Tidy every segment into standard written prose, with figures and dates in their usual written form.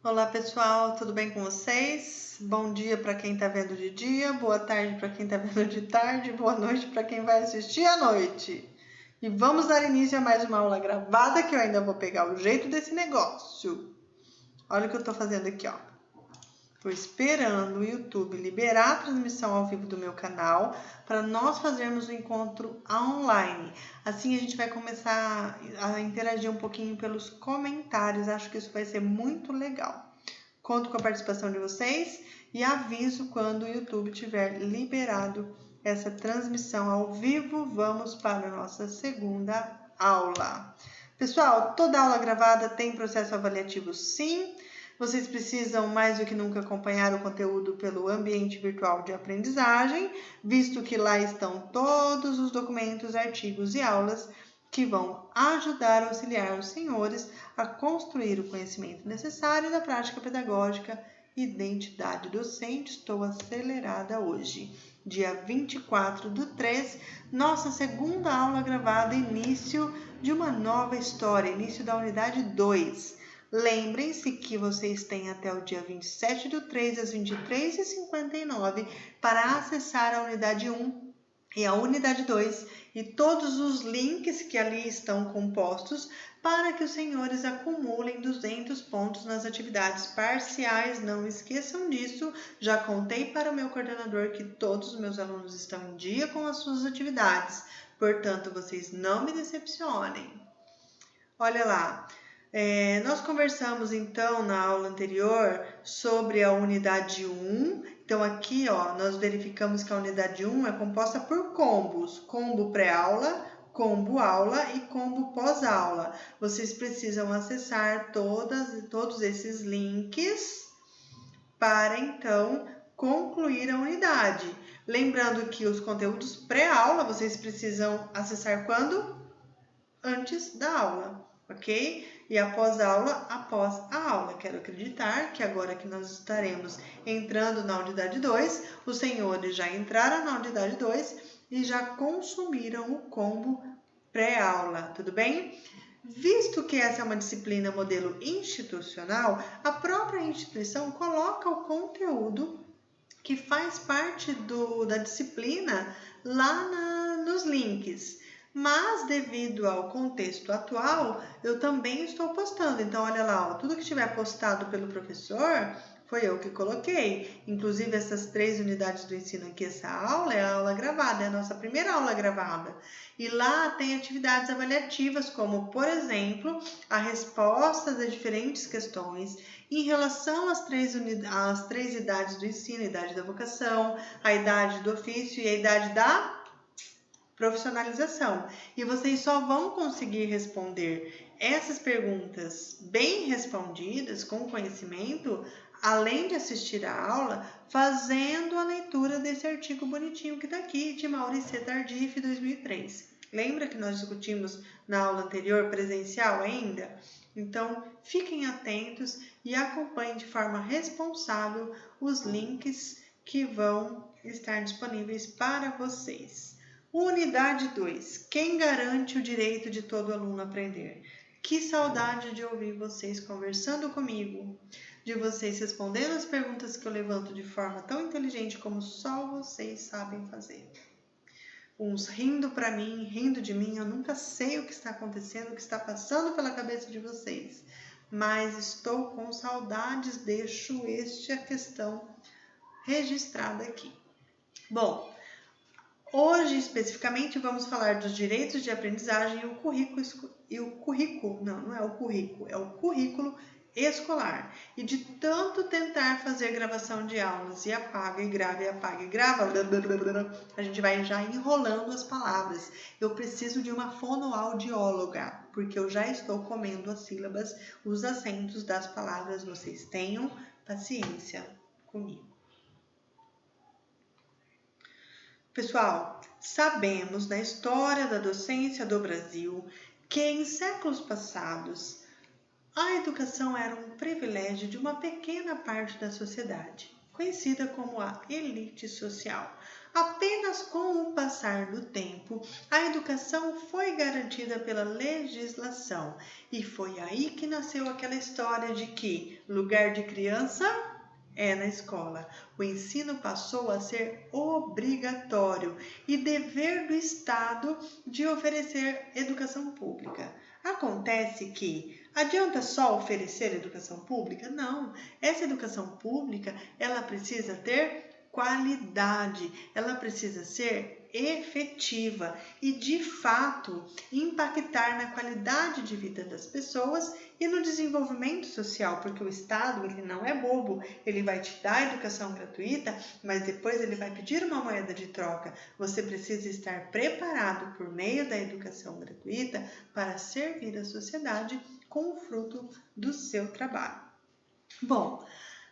Olá pessoal, tudo bem com vocês? Bom dia para quem está vendo de dia, boa tarde para quem está vendo de tarde, boa noite para quem vai assistir à noite. E vamos dar início a mais uma aula gravada que eu ainda vou pegar o jeito desse negócio. Olha o que eu estou fazendo aqui, ó. Estou esperando o YouTube liberar a transmissão ao vivo do meu canal para nós fazermos o encontro online. Assim a gente vai começar a interagir um pouquinho pelos comentários. Acho que isso vai ser muito legal. Conto com a participação de vocês e aviso quando o YouTube tiver liberado essa transmissão ao vivo. Vamos para a nossa segunda aula. Pessoal, toda aula gravada tem processo avaliativo, sim. Vocês precisam mais do que nunca acompanhar o conteúdo pelo ambiente virtual de aprendizagem, visto que lá estão todos os documentos, artigos e aulas que vão ajudar a auxiliar os senhores a construir o conhecimento necessário da prática pedagógica e identidade docente. Estou acelerada hoje. Dia 24/3, nossa segunda aula gravada, início de uma nova história, início da unidade 2. Lembrem-se que vocês têm até o dia 27/3, às 23h59, para acessar a unidade 1 e a unidade 2 e todos os links que ali estão compostos para que os senhores acumulem 200 pontos nas atividades parciais. Não esqueçam disso. Já contei para o meu coordenador que todos os meus alunos estão em dia com as suas atividades. Portanto, vocês não me decepcionem. Olha lá. Nós conversamos então na aula anterior sobre a unidade 1. Então aqui nós verificamos que a unidade 1 é composta por combos, combo pré-aula, combo aula e combo pós-aula. Vocês precisam acessar todos esses links para então concluir a unidade. Lembrando que os conteúdos pré-aula vocês precisam acessar quando? Antes da aula. Ok? E após a aula. Quero acreditar que agora que nós estaremos entrando na unidade 2, os senhores já entraram na unidade 2 e já consumiram o combo pré-aula, tudo bem? Visto que essa é uma disciplina modelo institucional, a própria instituição coloca o conteúdo que faz parte da disciplina lá nos links. Mas, devido ao contexto atual, eu também estou postando. Então, olha lá, tudo que estiver postado pelo professor, foi eu que coloquei. Inclusive, essas 3 unidades do ensino aqui, essa aula é a aula gravada, é a nossa primeira aula gravada. E lá tem atividades avaliativas, como, por exemplo, a resposta das diferentes questões em relação às 3 idades do ensino, a idade da vocação, a idade do ofício e a idade da profissionalização. E vocês só vão conseguir responder essas perguntas bem respondidas, com conhecimento, além de assistir a aula, fazendo a leitura desse artigo bonitinho que está aqui, de Maurice Tardif, 2003. Lembra que nós discutimos na aula anterior, presencial ainda? Então, fiquem atentos e acompanhem de forma responsável os links que vão estar disponíveis para vocês. Unidade 2. Quem garante o direito de todo aluno aprender? Que saudade de ouvir vocês conversando comigo, de vocês respondendo as perguntas que eu levanto de forma tão inteligente como só vocês sabem fazer. Uns rindo para mim, rindo de mim, eu nunca sei o que está acontecendo, o que está passando pela cabeça de vocês, mas estou com saudades, deixo a questão registrada aqui. Bom, hoje, especificamente, vamos falar dos direitos de aprendizagem e o currículo escolar. E de tanto tentar fazer gravação de aulas e apaga e grava, a gente vai já enrolando as palavras. Eu preciso de uma fonoaudióloga, porque eu já estou comendo as sílabas, os acentos das palavras. Vocês tenham paciência comigo. Pessoal, sabemos da história da docência do Brasil que em séculos passados a educação era um privilégio de uma pequena parte da sociedade, conhecida como a elite social. Apenas com o passar do tempo, a educação foi garantida pela legislação. E foi aí que nasceu aquela história de que lugar de criança é na escola. O ensino passou a ser obrigatório e dever do Estado de oferecer educação pública. Acontece que adianta só oferecer educação pública? Não. Essa educação pública, ela precisa ter qualidade, ela precisa ser efetiva e, de fato, impactar na qualidade de vida das pessoas e no desenvolvimento social, porque o Estado, ele não é bobo, ele vai te dar educação gratuita, mas depois ele vai pedir uma moeda de troca. Você precisa estar preparado por meio da educação gratuita para servir a sociedade com o fruto do seu trabalho. Bom,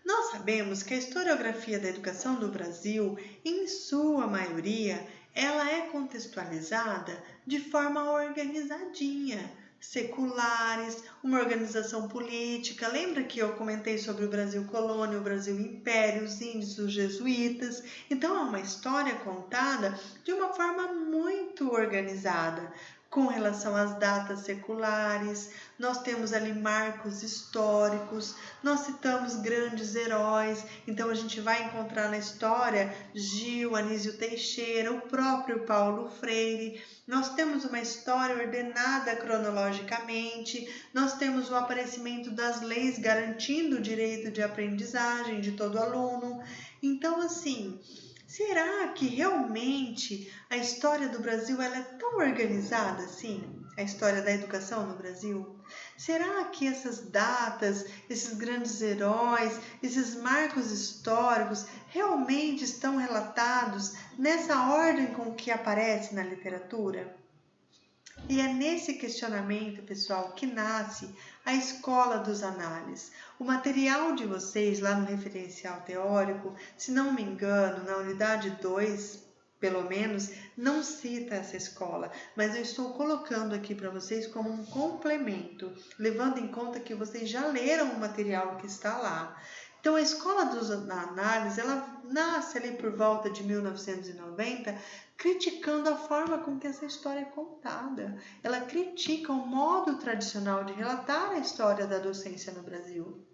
nós sabemos que a historiografia da educação do Brasil, em sua maioria, ela é contextualizada de forma organizadinha, seculares, uma organização política. Lembra que eu comentei sobre o Brasil colônia, o Brasil império, os índios, os jesuítas? Então é uma história contada de uma forma muito organizada. Com relação às datas seculares, nós temos ali marcos históricos, nós citamos grandes heróis, então a gente vai encontrar na história Gil, Anísio Teixeira, o próprio Paulo Freire. Nós temos uma história ordenada cronologicamente, nós temos o aparecimento das leis garantindo o direito de aprendizagem de todo aluno. Então, assim, será que realmente a história do Brasil ela é tão organizada assim? A história da educação no Brasil? Será que essas datas, esses grandes heróis, esses marcos históricos realmente estão relatados nessa ordem com que aparece na literatura? E é nesse questionamento, pessoal, que nasce a Escola dos Análises. O material de vocês lá no referencial teórico, se não me engano, na unidade 2, pelo menos, não cita essa escola, mas eu estou colocando aqui para vocês como um complemento, levando em conta que vocês já leram o material que está lá. Então, a Escola dos Análises, ela nasce ali por volta de 1990, criticando a forma com que essa história é contada. Ela critica o modo tradicional de relatar a história da docência no Brasil,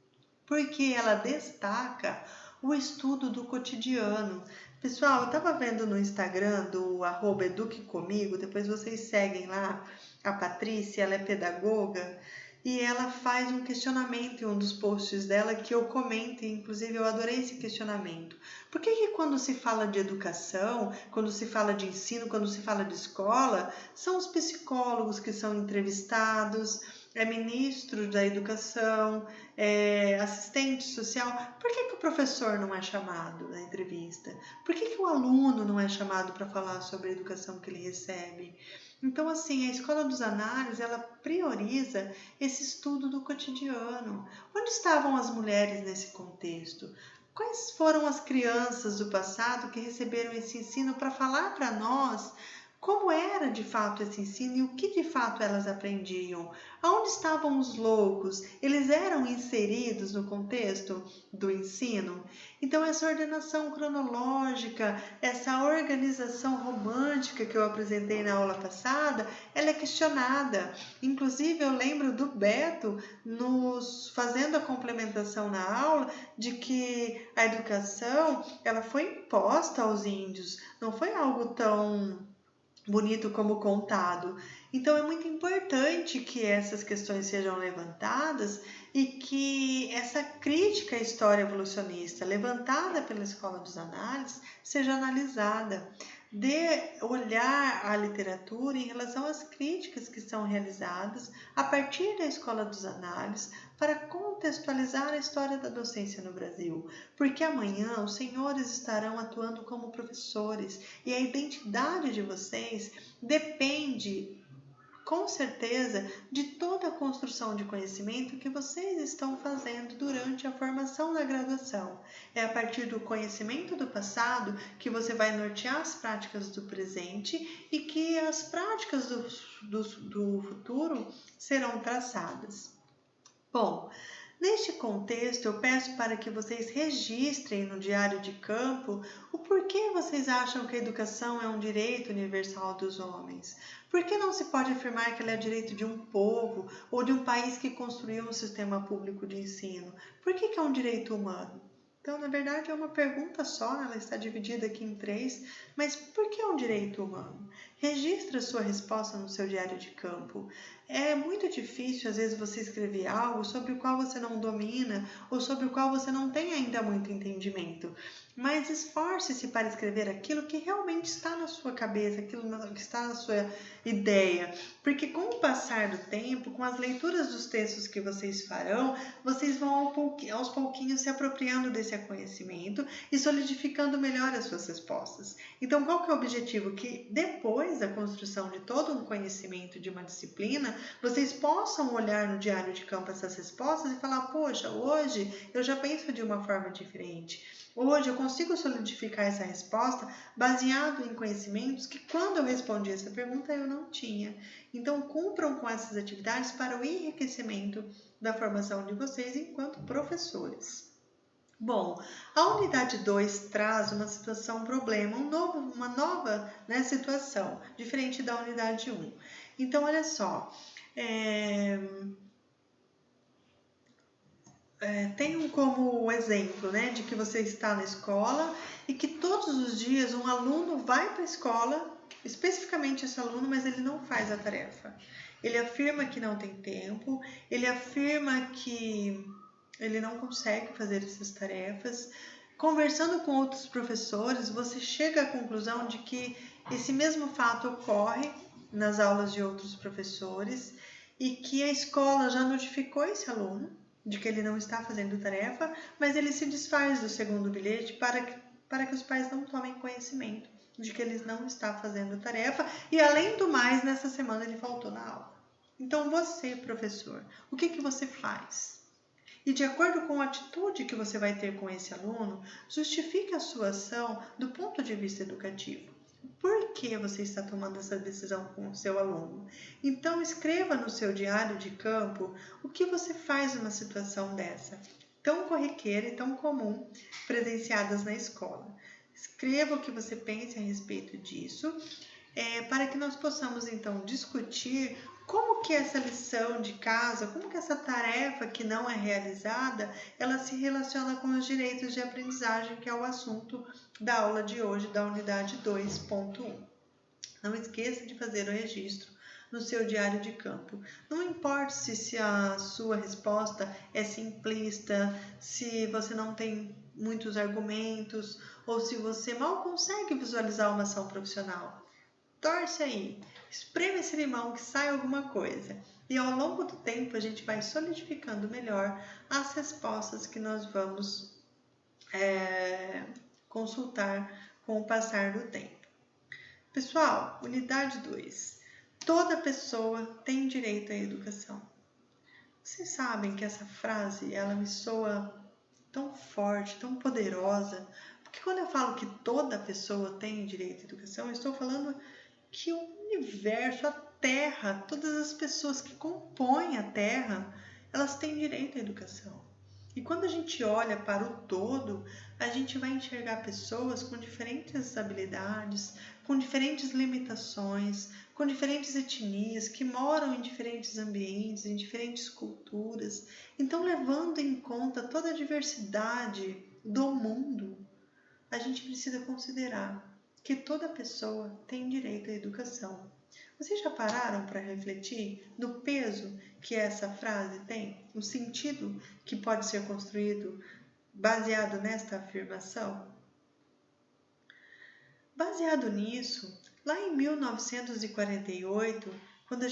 porque ela destaca o estudo do cotidiano. Pessoal, eu estava vendo no Instagram do @eduquecomigo, depois vocês seguem lá, a Patrícia, ela é pedagoga, e ela faz um questionamento em um dos posts dela que eu comento, e inclusive eu adorei esse questionamento. Por que quando se fala de educação, quando se fala de ensino, quando se fala de escola, são os psicólogos que são entrevistados, é ministro da educação, é assistente social? Por que o professor não é chamado na entrevista? Por que o aluno não é chamado para falar sobre a educação que ele recebe? Então, assim, a Escola dos Análises, ela prioriza esse estudo do cotidiano. Onde estavam as mulheres nesse contexto? Quais foram as crianças do passado que receberam esse ensino para falar para nós como era de fato esse ensino e o que de fato elas aprendiam? Aonde estavam os loucos? Eles eram inseridos no contexto do ensino? Então, essa ordenação cronológica, essa organização romântica que eu apresentei na aula passada, ela é questionada. Inclusive, eu lembro do Beto nos fazendo a complementação na aula de que a educação ela foi imposta aos índios, não foi algo tão bonito como contado. Então é muito importante que essas questões sejam levantadas e que essa crítica à história evolucionista levantada pela Escola dos Análises seja analisada, de olhar a literatura em relação às críticas que são realizadas a partir da Escola dos Análises para contextualizar a história da docência no Brasil, porque amanhã os senhores estarão atuando como professores e a identidade de vocês depende, com certeza, de toda a construção de conhecimento que vocês estão fazendo durante a formação da graduação. É a partir do conhecimento do passado que você vai nortear as práticas do presente e que as práticas do futuro serão traçadas. Bom, Neste contexto, eu peço para que vocês registrem no diário de campo o porquê vocês acham que a educação é um direito universal dos homens. Por que não se pode afirmar que ela é direito de um povo ou de um país que construiu um sistema público de ensino? Por que é um direito humano? Então, na verdade, é uma pergunta só, ela está dividida aqui em 3, mas por que é um direito humano? Registre a sua resposta no seu diário de campo. É muito difícil, às vezes, você escrever algo sobre o qual você não domina ou sobre o qual você não tem ainda muito entendimento. Mas esforce-se para escrever aquilo que realmente está na sua cabeça, aquilo que está na sua ideia. Porque com o passar do tempo, com as leituras dos textos que vocês farão, vocês vão aos pouquinhos se apropriando desse conhecimento e solidificando melhor as suas respostas. Então, qual que é o objetivo? Que depois da construção de todo um conhecimento de uma disciplina, vocês possam olhar no diário de campo essas respostas e falar, poxa, hoje eu já penso de uma forma diferente. Hoje eu consigo solidificar essa resposta baseado em conhecimentos que quando eu respondi essa pergunta eu não tinha. Então cumpram com essas atividades para o enriquecimento da formação de vocês enquanto professores. Bom, a unidade 2 traz uma situação, um problema, uma nova situação, diferente da unidade 1. Então, olha só, tenham como exemplo de que você está na escola e que todos os dias um aluno vai para a escola, especificamente esse aluno, mas ele não faz a tarefa. Ele afirma que não tem tempo, ele afirma que ele não consegue fazer essas tarefas. Conversando com outros professores, você chega à conclusão de que esse mesmo fato ocorre nas aulas de outros professores e que a escola já notificou esse aluno de que ele não está fazendo tarefa, mas ele se desfaz do segundo bilhete para que os pais não tomem conhecimento de que ele não está fazendo tarefa e, além do mais, nessa semana ele faltou na aula. Então, você, professor, o que você faz? E de acordo com a atitude que você vai ter com esse aluno, justifique a sua ação do ponto de vista educativo. Por que você está tomando essa decisão com o seu aluno? Então, escreva no seu diário de campo o que você faz numa situação dessa, tão corriqueira e tão comum, presenciadas na escola. Escreva o que você pensa a respeito disso, para que nós possamos, então, discutir como que essa lição de casa, como que essa tarefa que não é realizada, ela se relaciona com os direitos de aprendizagem, que é o assunto da aula de hoje, da unidade 2.1. Não esqueça de fazer o registro no seu diário de campo. Não importa se a sua resposta é simplista, se você não tem muitos argumentos, ou se você mal consegue visualizar uma ação profissional. Torce aí, espreme esse limão que sai alguma coisa. E ao longo do tempo a gente vai solidificando melhor as respostas que nós vamos consultar com o passar do tempo. Pessoal, unidade 2. Toda pessoa tem direito à educação. Vocês sabem que essa frase, ela me soa tão forte, tão poderosa, porque quando eu falo que toda pessoa tem direito à educação, eu estou falando que o universo, a Terra, todas as pessoas que compõem a Terra, elas têm direito à educação. E quando a gente olha para o todo, a gente vai enxergar pessoas com diferentes habilidades, com diferentes limitações, com diferentes etnias, que moram em diferentes ambientes, em diferentes culturas. Então, levando em conta toda a diversidade do mundo, a gente precisa considerar que toda pessoa tem direito à educação. Vocês já pararam para refletir no peso que essa frase tem? No sentido que pode ser construído baseado nesta afirmação? Baseado nisso, lá em 1948, quando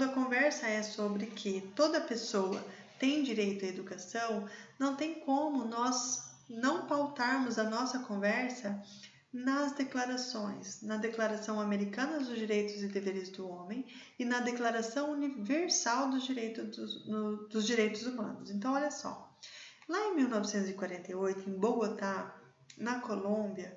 a conversa é sobre que toda pessoa tem direito à educação, não tem como nós não pautarmos a nossa conversa nas declarações, na Declaração Americana dos Direitos e Deveres do Homem e na Declaração Universal dos Direitos Humanos. Então, olha só, lá em 1948, em Bogotá, na Colômbia,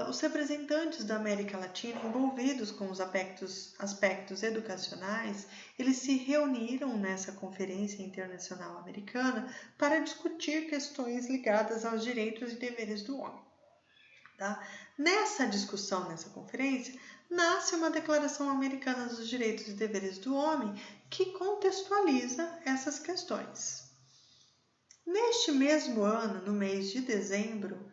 os representantes da América Latina envolvidos com os aspectos educacionais, eles se reuniram nessa Conferência Internacional Americana para discutir questões ligadas aos direitos e deveres do homem. Tá? Nessa discussão, nessa conferência, nasce uma Declaração Americana dos Direitos e Deveres do Homem que contextualiza essas questões. Neste mesmo ano, no mês de dezembro,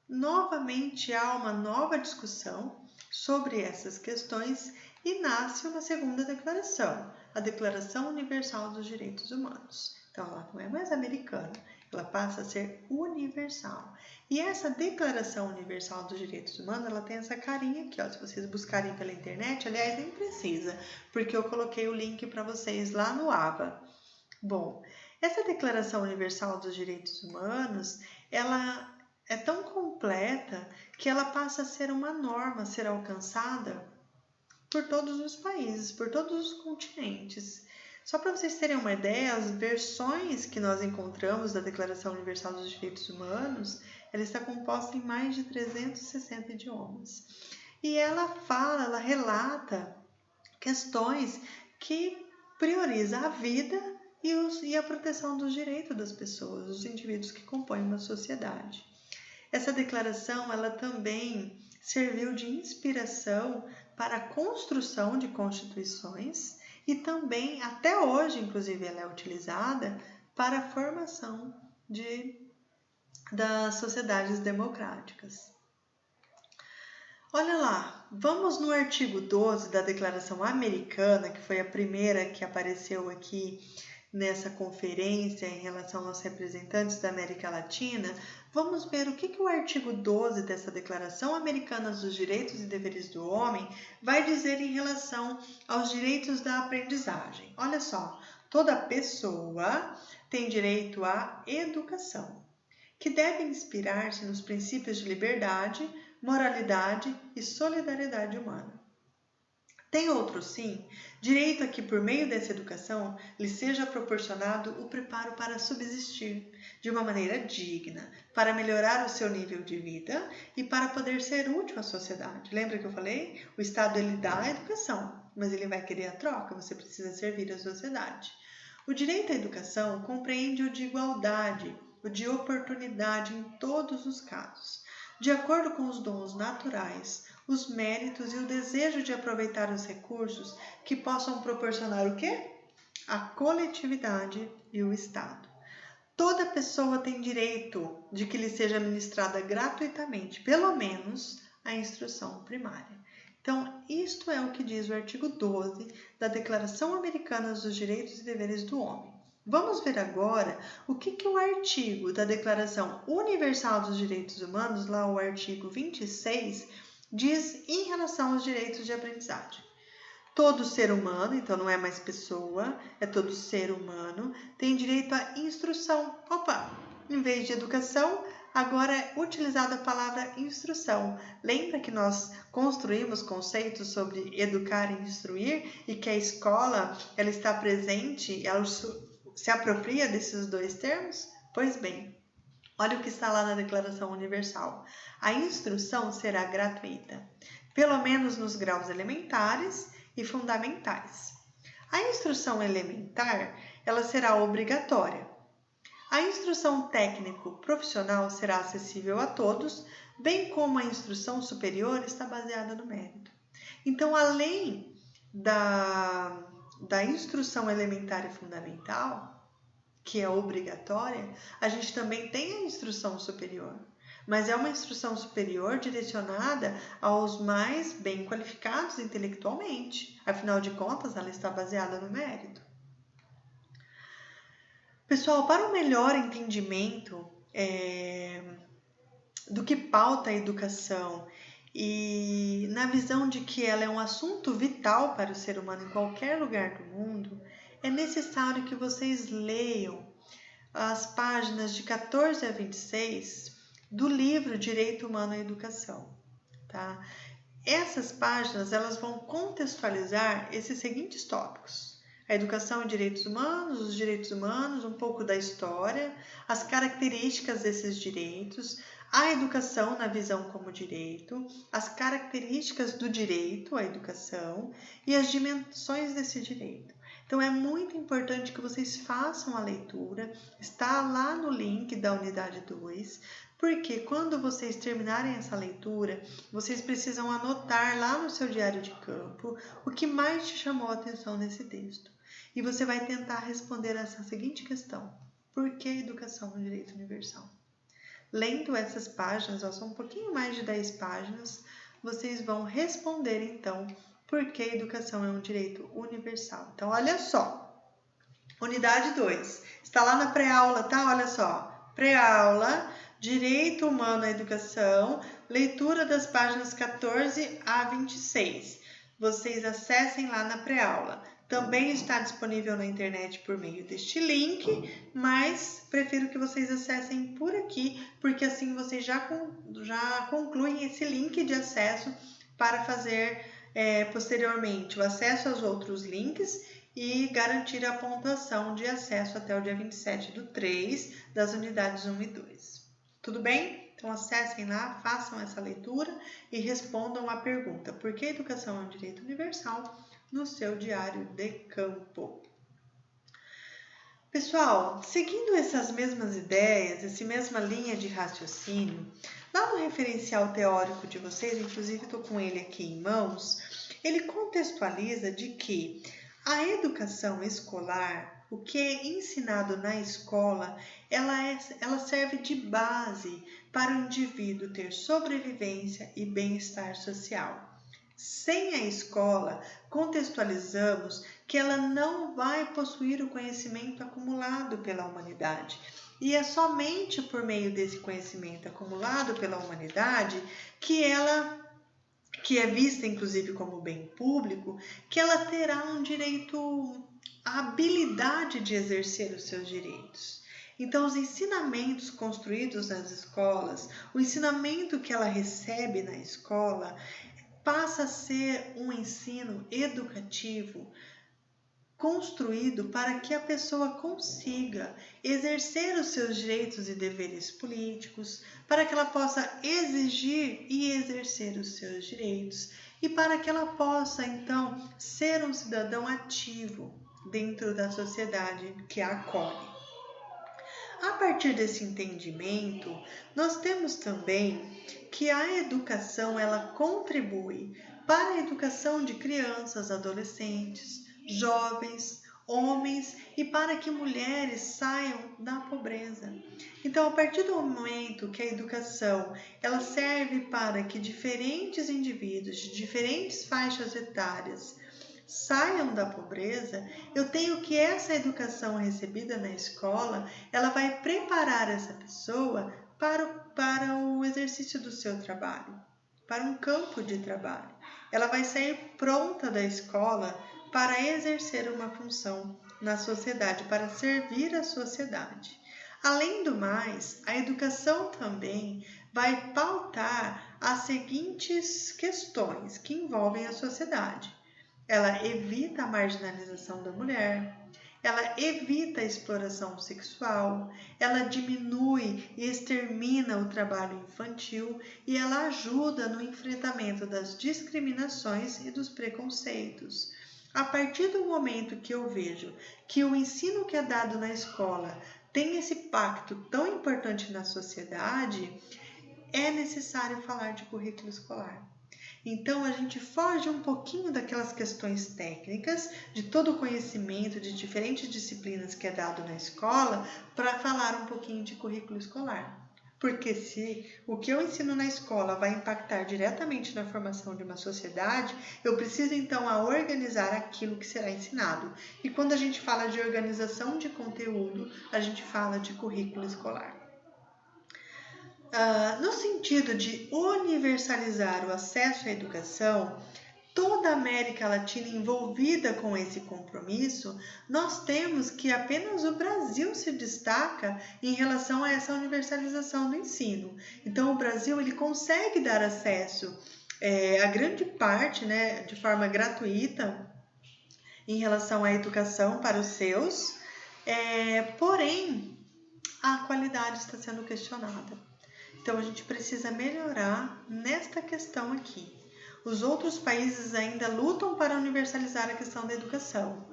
novamente há uma nova discussão sobre essas questões e nasce uma segunda declaração, a Declaração Universal dos Direitos Humanos. Então, ela não é mais americana, ela passa a ser universal. E essa Declaração Universal dos Direitos Humanos, ela tem essa carinha aqui, ó, se vocês buscarem pela internet, aliás, nem precisa, porque eu coloquei o link para vocês lá no AVA. Bom, essa Declaração Universal dos Direitos Humanos, ela é tão completa que ela passa a ser uma norma a ser alcançada por todos os países, por todos os continentes. Só para vocês terem uma ideia, as versões que nós encontramos da Declaração Universal dos Direitos Humanos, ela está composta em mais de 360 idiomas. E ela relata questões que priorizam a vida e a proteção dos direitos das pessoas, dos indivíduos que compõem uma sociedade. Essa declaração, ela também serviu de inspiração para a construção de constituições e também, até hoje, inclusive, ela é utilizada para a formação das sociedades democráticas. Olha lá, vamos no artigo 12 da Declaração Americana, que foi a primeira que apareceu aqui nessa conferência em relação aos representantes da América Latina. Vamos ver o que o artigo 12 dessa Declaração Americana dos Direitos e Deveres do Homem vai dizer em relação aos direitos da aprendizagem. Olha só, toda pessoa tem direito à educação, que deve inspirar-se nos princípios de liberdade, moralidade e solidariedade humana. Tem outro sim, direito a que por meio dessa educação lhe seja proporcionado o preparo para subsistir de uma maneira digna, para melhorar o seu nível de vida e para poder ser útil à sociedade. Lembra que eu falei? O Estado ele dá a educação, mas ele vai querer a troca, você precisa servir à sociedade. O direito à educação compreende o de igualdade, o de oportunidade em todos os casos, de acordo com os dons naturais, os méritos e o desejo de aproveitar os recursos que possam proporcionar o quê? A coletividade e o Estado. Toda pessoa tem direito de que lhe seja ministrada gratuitamente, pelo menos, a instrução primária. Então, isto é o que diz o artigo 12 da Declaração Americana dos Direitos e Deveres do Homem. Vamos ver agora o que o artigo da Declaração Universal dos Direitos Humanos, lá o artigo 26, diz em relação aos direitos de aprendizagem. Todo ser humano, então não é mais pessoa, é todo ser humano, tem direito à instrução. Opa, em vez de educação, agora é utilizada a palavra instrução. Lembra que nós construímos conceitos sobre educar e instruir e que a escola ela está presente, ela se apropria desses dois termos? Pois bem, olha o que está lá na Declaração Universal. A instrução será gratuita, pelo menos nos graus elementares e fundamentais. A instrução elementar, ela será obrigatória. A instrução técnico-profissional será acessível a todos, bem como a instrução superior está baseada no mérito. Então, além da instrução elementar e fundamental, que é obrigatória, a gente também tem a instrução superior. Mas é uma instrução superior direcionada aos mais bem qualificados intelectualmente. Afinal de contas, ela está baseada no mérito. Pessoal, para um melhor entendimento do que pauta a educação e na visão de que ela é um assunto vital para o ser humano em qualquer lugar do mundo, é necessário que vocês leiam as páginas de 14 a 26 do livro Direito Humano à Educação. Tá? Essas páginas elas vão contextualizar esses seguintes tópicos: a educação e direitos humanos, os direitos humanos, um pouco da história, as características desses direitos, a educação na visão como direito, as características do direito à educação e as dimensões desse direito. Então é muito importante que vocês façam a leitura, está lá no link da unidade 2, porque quando vocês terminarem essa leitura, vocês precisam anotar lá no seu diário de campo o que mais te chamou a atenção nesse texto. E você vai tentar responder essa seguinte questão: por que a educação é um direito universal? Lendo essas páginas, são um pouquinho mais de 10 páginas, vocês vão responder então por que a educação é um direito universal. Então, olha só, unidade 2, está lá na pré-aula, tá? Olha só, pré-aula, direito humano à educação, leitura das páginas 14 a 26. Vocês acessem lá na pré-aula. Também está disponível na internet por meio deste link, mas prefiro que vocês acessem por aqui, porque assim vocês já concluem esse link de acesso para fazer posteriormente o acesso aos outros links e garantir a pontuação de acesso até o dia 27/3 das unidades 1 e 2. Tudo bem? Então acessem lá, façam essa leitura e respondam a pergunta: por que a educação é um direito universal? No seu diário de campo. Pessoal, seguindo essas mesmas ideias, essa mesma linha de raciocínio, lá no referencial teórico de vocês, inclusive estou com ele aqui em mãos, ele contextualiza de que a educação escolar, o que é ensinado na escola, ela serve de base para o indivíduo ter sobrevivência e bem-estar social. Sem a escola, contextualizamos que ela não vai possuir o conhecimento acumulado pela humanidade. E é somente por meio desse conhecimento acumulado pela humanidade que é vista inclusive como bem público, que ela terá um direito, a habilidade de exercer os seus direitos. Então, os ensinamentos construídos nas escolas, o ensinamento que ela recebe na escola, passa a ser um ensino educativo construído para que a pessoa consiga exercer os seus direitos e deveres políticos, para que ela possa exigir e exercer os seus direitos e para que ela possa, então, ser um cidadão ativo dentro da sociedade que a acolhe. A partir desse entendimento, nós temos também que a educação ela contribui para a educação de crianças, adolescentes, jovens, homens e para que mulheres saiam da pobreza. Então, a partir do momento que a educação ela serve para que diferentes indivíduos de diferentes faixas etárias saiam da pobreza, eu tenho que essa educação recebida na escola, ela vai preparar essa pessoa para o exercício do seu trabalho, para um campo de trabalho. Ela vai sair pronta da escola para exercer uma função na sociedade, para servir a sociedade. Além do mais, a educação também vai pautar as seguintes questões que envolvem a sociedade. Ela evita a marginalização da mulher, ela evita a exploração sexual, ela diminui e extermina o trabalho infantil e ela ajuda no enfrentamento das discriminações e dos preconceitos. A partir do momento que eu vejo que o ensino que é dado na escola tem esse pacto tão importante na sociedade, é necessário falar de currículo escolar. Então, a gente foge um pouquinho daquelas questões técnicas, de todo o conhecimento de diferentes disciplinas que é dado na escola, para falar um pouquinho de currículo escolar. Porque se o que eu ensino na escola vai impactar diretamente na formação de uma sociedade, eu preciso então organizar aquilo que será ensinado. E quando a gente fala de organização de conteúdo, a gente fala de currículo escolar. No sentido de universalizar o acesso à educação, toda a América Latina envolvida com esse compromisso, nós temos que apenas o Brasil se destaca em relação a essa universalização do ensino. Então, o Brasil ele consegue dar acesso a grande parte, né, de forma gratuita em relação à educação para os seus, porém, a qualidade está sendo questionada. Então, a gente precisa melhorar nesta questão aqui. Os outros países ainda lutam para universalizar a questão da educação.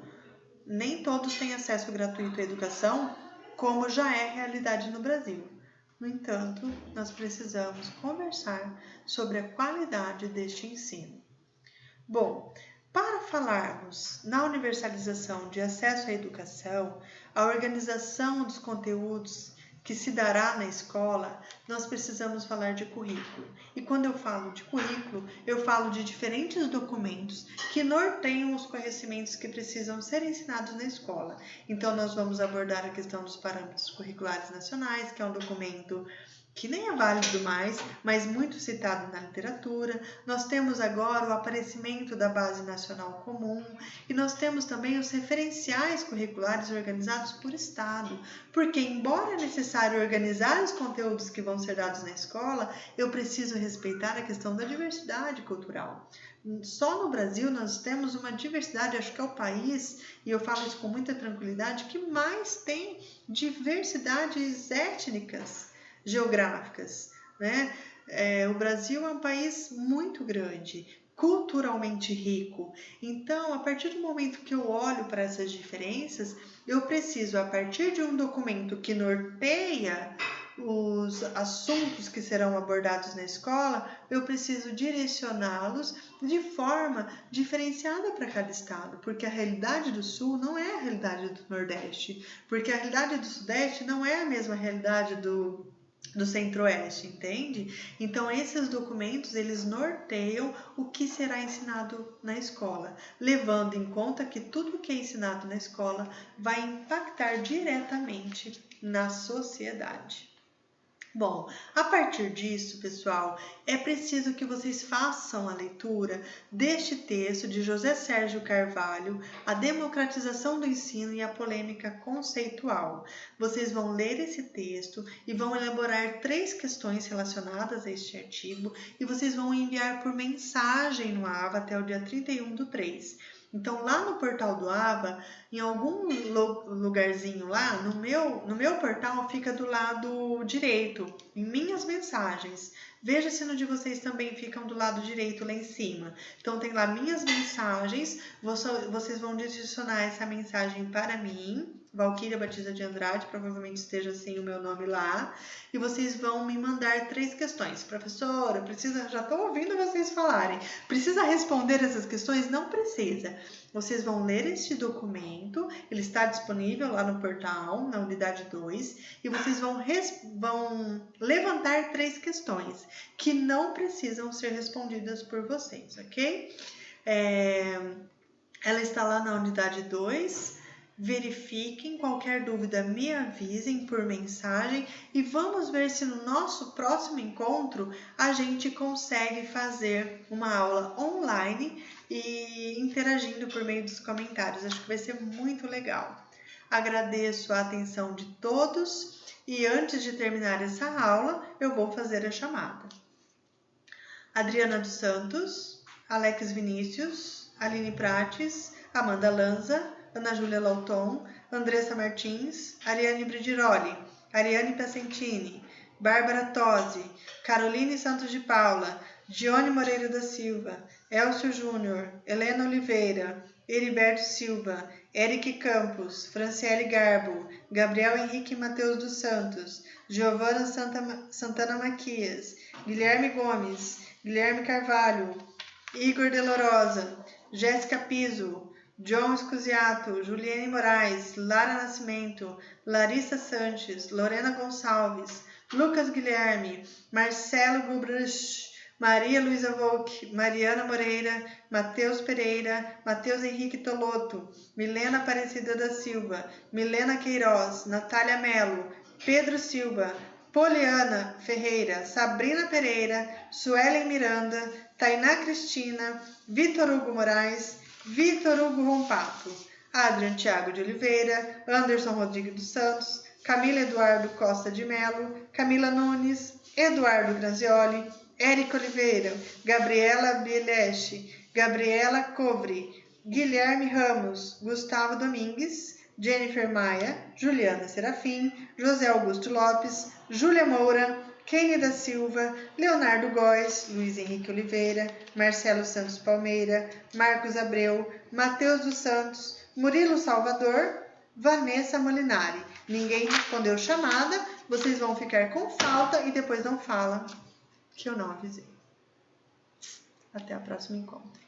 Nem todos têm acesso gratuito à educação, como já é realidade no Brasil. No entanto, nós precisamos conversar sobre a qualidade deste ensino. Bom, para falarmos na universalização de acesso à educação, a organização dos conteúdos que se dará na escola, nós precisamos falar de currículo. E quando eu falo de currículo, eu falo de diferentes documentos que norteiam os conhecimentos que precisam ser ensinados na escola. Então, nós vamos abordar a questão dos parâmetros curriculares nacionais, que é um documento que nem é válido mais, mas muito citado na literatura. Nós temos agora o aparecimento da Base Nacional Comum e nós temos também os referenciais curriculares organizados por estado, porque embora é necessário organizar os conteúdos que vão ser dados na escola, eu preciso respeitar a questão da diversidade cultural. Só no Brasil nós temos uma diversidade, acho que é o país, e eu falo isso com muita tranquilidade, que mais tem diversidades étnicas, geográficas, né? O Brasil é um país muito grande, culturalmente rico. Então, a partir do momento que eu olho para essas diferenças, eu preciso, a partir de um documento que norteia os assuntos que serão abordados na escola, eu preciso direcioná-los de forma diferenciada para cada estado, porque a realidade do Sul não é a realidade do Nordeste, porque a realidade do Sudeste não é a mesma realidade do Centro-Oeste, entende? Então, esses documentos, eles norteiam o que será ensinado na escola, levando em conta que tudo que é ensinado na escola vai impactar diretamente na sociedade. Bom, a partir disso, pessoal, é preciso que vocês façam a leitura deste texto de José Sérgio Carvalho, A Democratização do Ensino e a Polêmica Conceitual. Vocês vão ler esse texto e vão elaborar 3 questões relacionadas a este artigo e vocês vão enviar por mensagem no AVA até o dia 31/3. Então, lá no portal do AVA, em algum lugarzinho lá, no meu portal fica do lado direito, em minhas mensagens. Veja se no de vocês também ficam do lado direito lá em cima. Então, tem lá minhas mensagens, vocês vão direcionar essa mensagem para mim, Valquíria Batista de Andrade, provavelmente esteja sem o meu nome lá, e vocês vão me mandar 3 questões. Professora, já estou ouvindo vocês falarem, precisa responder essas questões? Não precisa. Vocês vão ler este documento, ele está disponível lá no portal, na unidade 2, e vocês vão levantar 3 questões que não precisam ser respondidas por vocês, ok? Ela está lá na unidade 2. Verifiquem, qualquer dúvida me avisem por mensagem e vamos ver se no nosso próximo encontro a gente consegue fazer uma aula online e interagindo por meio dos comentários. Acho que vai ser muito legal. Agradeço a atenção de todos e antes de terminar essa aula eu vou fazer a chamada. Adriana dos Santos, Alex Vinícius, Aline Prates, Amanda Lanza, Ana Júlia Lauton, Andressa Martins, Ariane Bridiroli, Ariane Piacentini, Bárbara Tosi, Caroline Santos de Paula, Dione Moreira da Silva, Elcio Júnior, Helena Oliveira, Heriberto Silva, Eric Campos, Franciele Garbo, Gabriel Henrique Mateus dos Santos, Giovana Santana Maquias, Guilherme Gomes, Guilherme Carvalho, Igor Delorosa, Jéssica Piso, John Scusiato, Juliane Moraes, Lara Nascimento, Larissa Sanches, Lorena Gonçalves, Lucas Guilherme, Marcelo Gubruch, Maria Luísa Volk, Mariana Moreira, Matheus Pereira, Matheus Henrique Toloto, Milena Aparecida da Silva, Milena Queiroz, Natália Melo, Pedro Silva, Poliana Ferreira, Sabrina Pereira, Suelen Miranda, Tainá Cristina, Vitor Hugo Moraes, Vitor Hugo Rompato, Adrian Thiago de Oliveira, Anderson Rodrigues dos Santos, Camila Eduardo Costa de Melo, Camila Nunes, Eduardo Grazioli, Érica Oliveira, Gabriela Bieleche, Gabriela Covri, Guilherme Ramos, Gustavo Domingues, Jennifer Maia, Juliana Serafim, José Augusto Lopes, Júlia Moura, Kenny da Silva, Leonardo Góes, Luiz Henrique Oliveira, Marcelo Santos Palmeira, Marcos Abreu, Matheus dos Santos, Murilo Salvador, Vanessa Molinari. Ninguém respondeu chamada, vocês vão ficar com falta e depois não falam que eu não avisei. Até o próximo encontro.